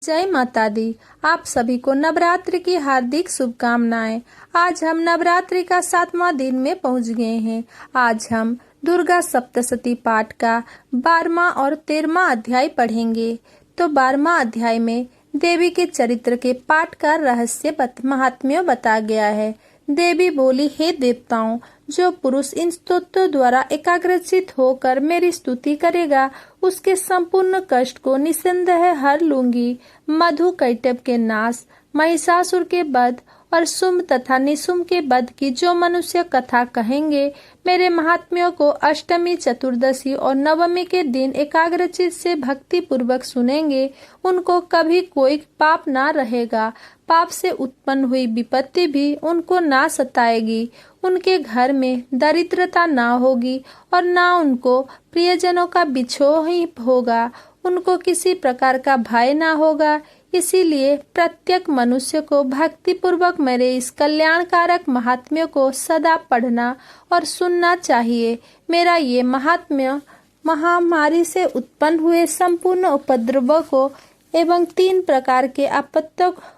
जय माता दी। आप सभी को नवरात्रि की हार्दिक शुभकामनाएं। आज हम नवरात्रि का 7वां दिन में पहुंच गए हैं। आज हम दुर्गा सप्तशती पाठ का 12वां और 13वां अध्याय पढ़ेंगे। तो 12वां अध्याय में देवी के चरित्र के पाठ का रहस्य महात्म्य बता गया है। देवी बोली, हे देवताओं, जो पुरुष इन स्तोत्रों द्वारा एकाग्रचित होकर मेरी स्तुति करेगा, उसके संपूर्ण कष्ट को निस्संदेह हर लूंगी। मधु कैटभ के नाश, महिषासुर के वध और शुंभ तथा निशुंभ के वध की जो मनुष्य कथा कहेंगे, मेरे महात्म्यों को अष्टमी, चतुर्दशी और नवमी के दिन एकाग्रचित से भक्ति पूर्वक सुनेंगे, उनको कभी कोई पाप ना रहेगा। पाप से उत्पन्न हुई विपत्ति भी उनको ना सताएगी। उनके घर में दरिद्रता ना होगी और ना उनको प्रियजनों का बिछोह ही होगा। उनको किसी प्रकार का भय ना होगा। इसीलिए प्रत्येक मनुष्य को भक्ति पूर्वक मेरे इस कल्याणकारक महात्म्य को सदा पढ़ना और सुनना चाहिए। मेरा ये महात्म्य महामारी से उत्पन्न हुए संपूर्ण उपद्रवों को एवं 3 प्रकार के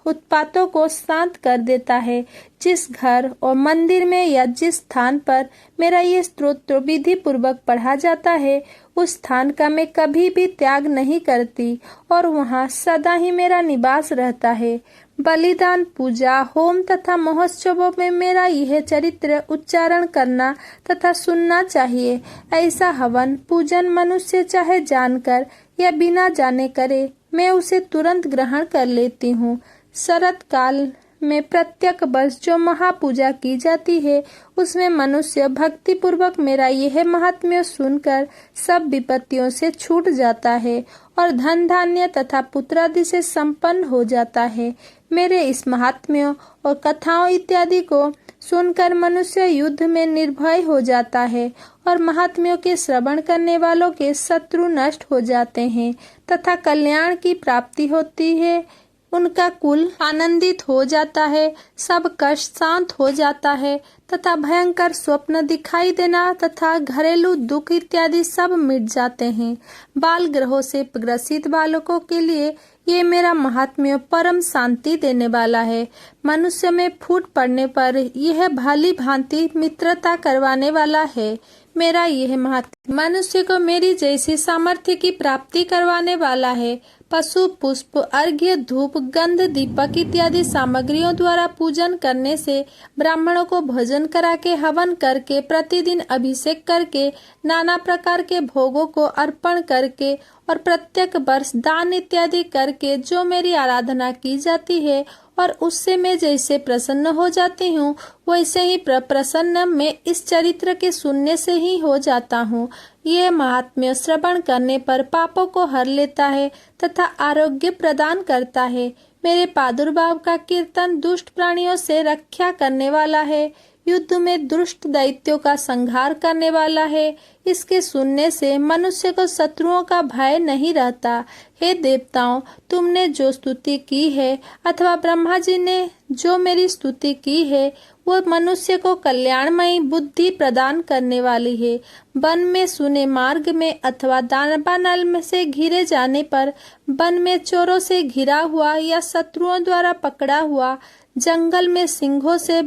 उत्पातों को शांत कर देता है। जिस घर और मंदिर में या जिस स्थान पर मेरा ये स्तोत्र विधि पूर्वक पढ़ा जाता है, उस स्थान का मैं कभी भी त्याग नहीं करती और वहाँ सदा ही मेरा निवास रहता है। बलिदान, पूजा, होम तथा महोत्सवों में मेरा यह चरित्र उच्चारण करना तथा सुनना चाहिए। ऐसा हवन पूजन मनुष्य चाहे जानकर या बिना जाने करे, मैं उसे तुरंत ग्रहण कर लेती हूँ। शरत काल में प्रत्येक वर्ष जो महापूजा की जाती है, उसमें मनुष्य भक्ति पूर्वक मेरा यह महात्म्य सुनकर सब विपत्तियों से छूट जाता है और धन धान्य तथा पुत्रादि से संपन्न हो जाता है। मेरे इस महात्म्य और कथाओं इत्यादि को सुनकर मनुष्य युद्ध में निर्भय हो जाता है और महात्म्यों के श्रवण करने वालों के शत्रु नष्ट हो जाते हैं तथा कल्याण की प्राप्ति होती है। उनका कुल आनंदित हो जाता है, सब कष्ट शांत हो जाता है तथा भयंकर स्वप्न दिखाई देना तथा घरेलू दुख इत्यादि सब मिट जाते हैं। बाल ग्रहों से ग्रसित बालकों के लिए ये मेरा महात्म्य परम शांति देने वाला है। मनुष्य में फूट पड़ने पर यह भली भांति मित्रता करवाने वाला है। मेरा यह महात्म्य मनुष्य को मेरी जैसी सामर्थ्य की प्राप्ति करवाने वाला है। पशु, पुष्प, अर्घ्य, धूप, गंध, दीपक इत्यादि सामग्रियों द्वारा पूजन करने से, ब्राह्मणों को भोजन करा के, हवन करके, प्रतिदिन अभिषेक करके, नाना प्रकार के भोगों को अर्पण करके और प्रत्येक वर्ष दान इत्यादि करके जो मेरी आराधना की जाती है और उससे मैं जैसे प्रसन्न हो जाती हूँ, वैसे ही प्रसन्न मैं इस चरित्र के सुनने से ही हो जाता हूँ। यह महात्म्य श्रवण करने पर पापों को हर लेता है तथा आरोग्य प्रदान करता है। मेरे प्रादुर्भाव का कीर्तन दुष्ट प्राणियों से रक्षा करने वाला है, युद्ध में दुष्ट दैत्यों का संहार करने वाला है। इसके सुनने से मनुष्य को शत्रुओं का भय नहीं रहता। हे देवताओं, तुमने जो स्तुति की है अथवा ब्रह्मा जी ने जो मेरी स्तुति की है, वो मनुष्य को कल्याणमयी बुद्धि प्रदान करने वाली है। वन में सुने मार्ग में अथवा दानवानल में से घिरे जाने पर, वन में चोरों से घिरा हुआ या शत्रुओं द्वारा पकड़ा हुआ, जंगल में सिंहों से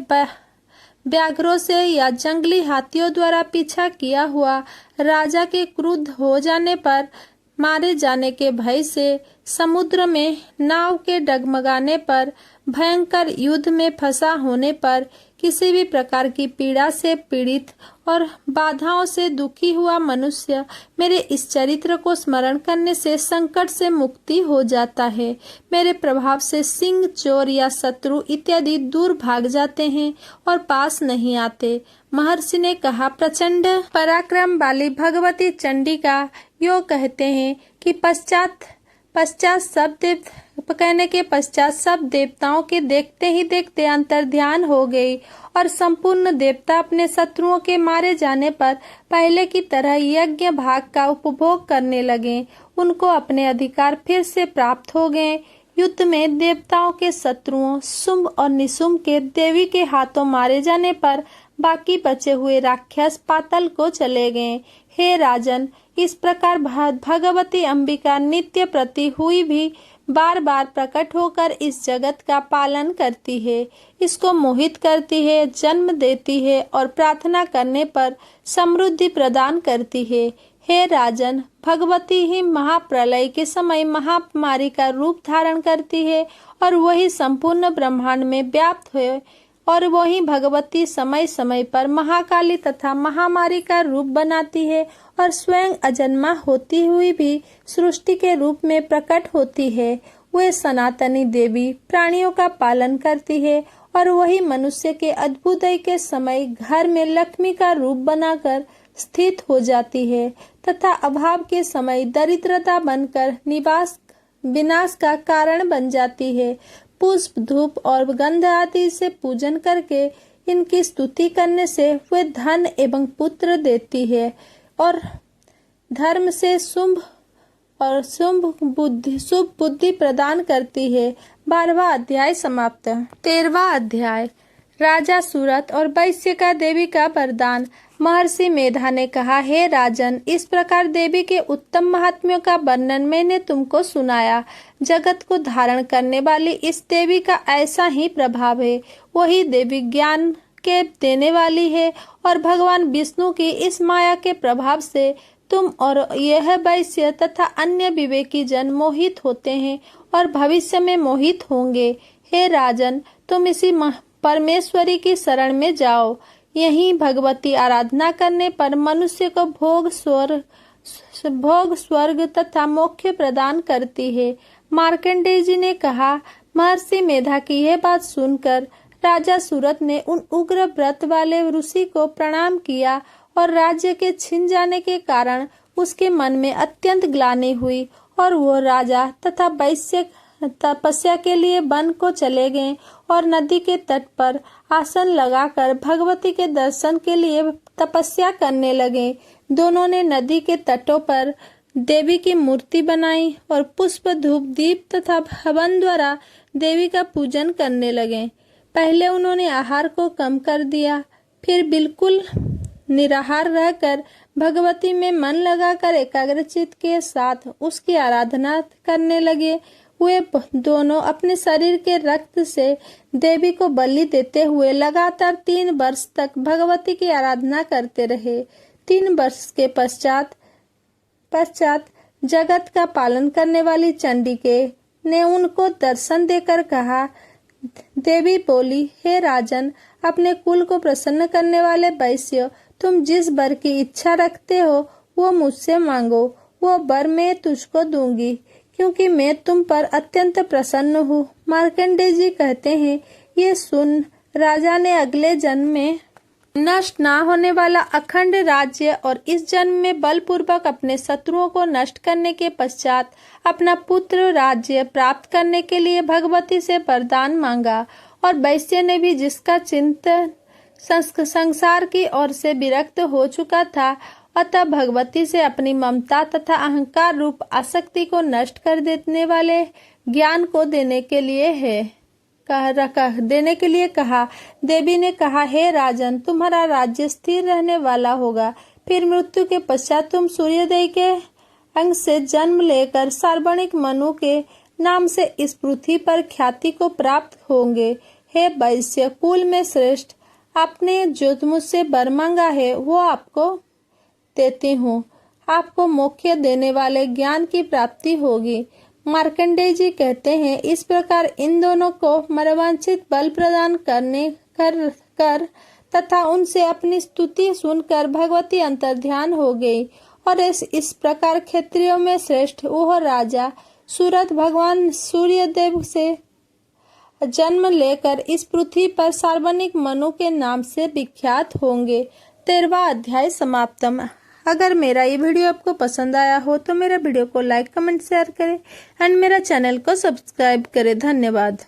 व्याघ्रों से या जंगली हाथियों द्वारा पीछा किया हुआ, राजा के क्रुद्ध हो जाने पर, मारे जाने के भय से, समुद्र में नाव के डगमगाने पर, भयंकर युद्ध में फंसा होने पर, किसी भी प्रकार की पीड़ा से पीड़ित और बाधाओं से दुखी हुआ मनुष्य मेरे इस चरित्र को स्मरण करने से संकट से मुक्ति हो जाता है। मेरे प्रभाव से सिंह, चोर या शत्रु इत्यादि दूर भाग जाते हैं और पास नहीं आते। महर्षि ने कहा, प्रचंड पराक्रम वाली भगवती चंडिका यो कहते हैं कि पश्चात सब देवताओं के देखते ही देखते अंतर्ध्यान हो गई और संपूर्ण देवता अपने शत्रुओं के मारे जाने पर पहले की तरह यज्ञ भाग का उपभोग करने लगे। उनको अपने अधिकार फिर से प्राप्त हो गए। युद्ध में देवताओं के शत्रुओं शुंभ और निशुंभ के देवी के हाथों मारे जाने पर बाकी बचे हुए राक्षस पाताल को चले गए। हे राजन, इस प्रकार भगवती अंबिका नित्य प्रति हुई भी बार बार प्रकट होकर इस जगत का पालन करती है, इसको मोहित करती है, जन्म देती है और प्रार्थना करने पर समृद्धि प्रदान करती है। हे राजन, भगवती ही महाप्रलय के समय महामारी का रूप धारण करती है और वही संपूर्ण ब्रह्मांड में व्याप्त है, और वही भगवती समय समय पर महाकाली तथा महामारी का रूप बनाती है और स्वयं अजन्मा होती हुई भी सृष्टि के रूप में प्रकट होती है। वह सनातनी देवी प्राणियों का पालन करती है और वही मनुष्य के अद्भुतय के समय घर में लक्ष्मी का रूप बनाकर स्थित हो जाती है तथा अभाव के समय दरिद्रता बनकर विनाश का कारण बन जाती है। पुष्प, धूप और गंध आदि से पूजन करके इनकी स्तुति करने से वे धन एवं पुत्र देती है और धर्म से शुभ बुद्धि प्रदान करती है। 12वां अध्याय समाप्त। 13वां अध्याय राजा सूरत और वैश्य का देवी का वरदान। महर्षि मेधा ने कहा, हे राजन, इस प्रकार देवी के उत्तम महात्म्यों का वर्णन मैंने तुमको सुनाया। जगत को धारण करने वाली इस देवी का ऐसा ही प्रभाव है। वही देवी ज्ञान के देने वाली है और भगवान विष्णु की इस माया के प्रभाव से तुम और यह वैश्य तथा अन्य विवेकी जन मोहित होते हैं और भविष्य में मोहित होंगे। हे राजन, तुम इसी परमेश्वरी की शरण में जाओ। यही भगवती आराधना करने पर मनुष्य को भोग स्वर्ग तथा मोक्ष प्रदान करती है। मार्कंडेय जी ने कहा, महर्षि मेधा की यह बात सुनकर राजा सूरत ने उन उग्र व्रत वाले ऋषि को प्रणाम किया और राज्य के छिन जाने के कारण उसके मन में अत्यंत ग्लानि हुई और वो राजा तथा वैश्य तपस्या के लिए वन को चले गए और नदी के तट पर आसन लगाकर भगवती के दर्शन के लिए तपस्या करने लगे। दोनों ने नदी के तटों पर देवी की मूर्ति बनाई और पुष्प, धूप, दीप तथा हवन द्वारा देवी का पूजन करने लगे। पहले उन्होंने आहार को कम कर दिया, फिर बिल्कुल निराहार रहकर भगवती में मन लगाकर एकाग्रचित के साथ उसकी आराधना करने लगे। वे दोनों अपने शरीर के रक्त से देवी को बलि देते हुए लगातार 3 वर्ष तक भगवती की आराधना करते रहे। 3 वर्ष के पश्चात जगत का पालन करने वाली चंडिके ने उनको दर्शन देकर कहा, देवी बोली, हे राजन, अपने कुल को प्रसन्न करने वाले वैश्य, तुम जिस वर की इच्छा रखते हो वो मुझसे मांगो। वो वर मैं तुझको दूंगी, क्योंकि मैं तुम पर अत्यंत प्रसन्न हूँ। मार्कंडेय जी कहते हैं, ये सुन राजा ने अगले जन्म में नष्ट ना होने वाला अखंड राज्य और इस जन्म में बलपूर्वक अपने शत्रुओं को नष्ट करने के पश्चात अपना पुत्र राज्य प्राप्त करने के लिए भगवती से वरदान मांगा। और वैश्य ने भी, जिसका चिंतन संसार की ओर से विरक्त हो चुका था, अतः भगवती से अपनी ममता तथा अहंकार रूप आसक्ति को नष्ट कर देने वाले ज्ञान को देने के लिए कहा। देवी ने कहा, हे राजन, तुम्हारा राज्य स्थिर रहने वाला होगा। फिर मृत्यु के पश्चात तुम सूर्योदय के अंग से जन्म लेकर सार्वणिक मनु के नाम से इस पृथ्वी पर ख्याति को प्राप्त होंगे। हे वैश्य कुल में श्रेष्ठ, आपने जो मुझसे वर मांगा है वो आपको देती हूँ। आपको मोक्ष देने वाले ज्ञान की प्राप्ति होगी। मार्कंडेय जी कहते हैं, इस प्रकार इन दोनों को मनोवांछित बल प्रदान कर तथा उनसे अपनी स्तुति सुनकर भगवती अंतर्ध्यान हो गई। और इस प्रकार क्षत्रियों में श्रेष्ठ वह राजा सूरत भगवान सूर्यदेव से जन्म लेकर इस पृथ्वी पर सार्वणिक मनु के नाम से विख्यात होंगे। 13वां अध्याय समाप्तम। अगर मेरा ये वीडियो आपको पसंद आया हो तो मेरा वीडियो को लाइक, कमेंट, शेयर करें एंड मेरा चैनल को सब्सक्राइब करें। धन्यवाद।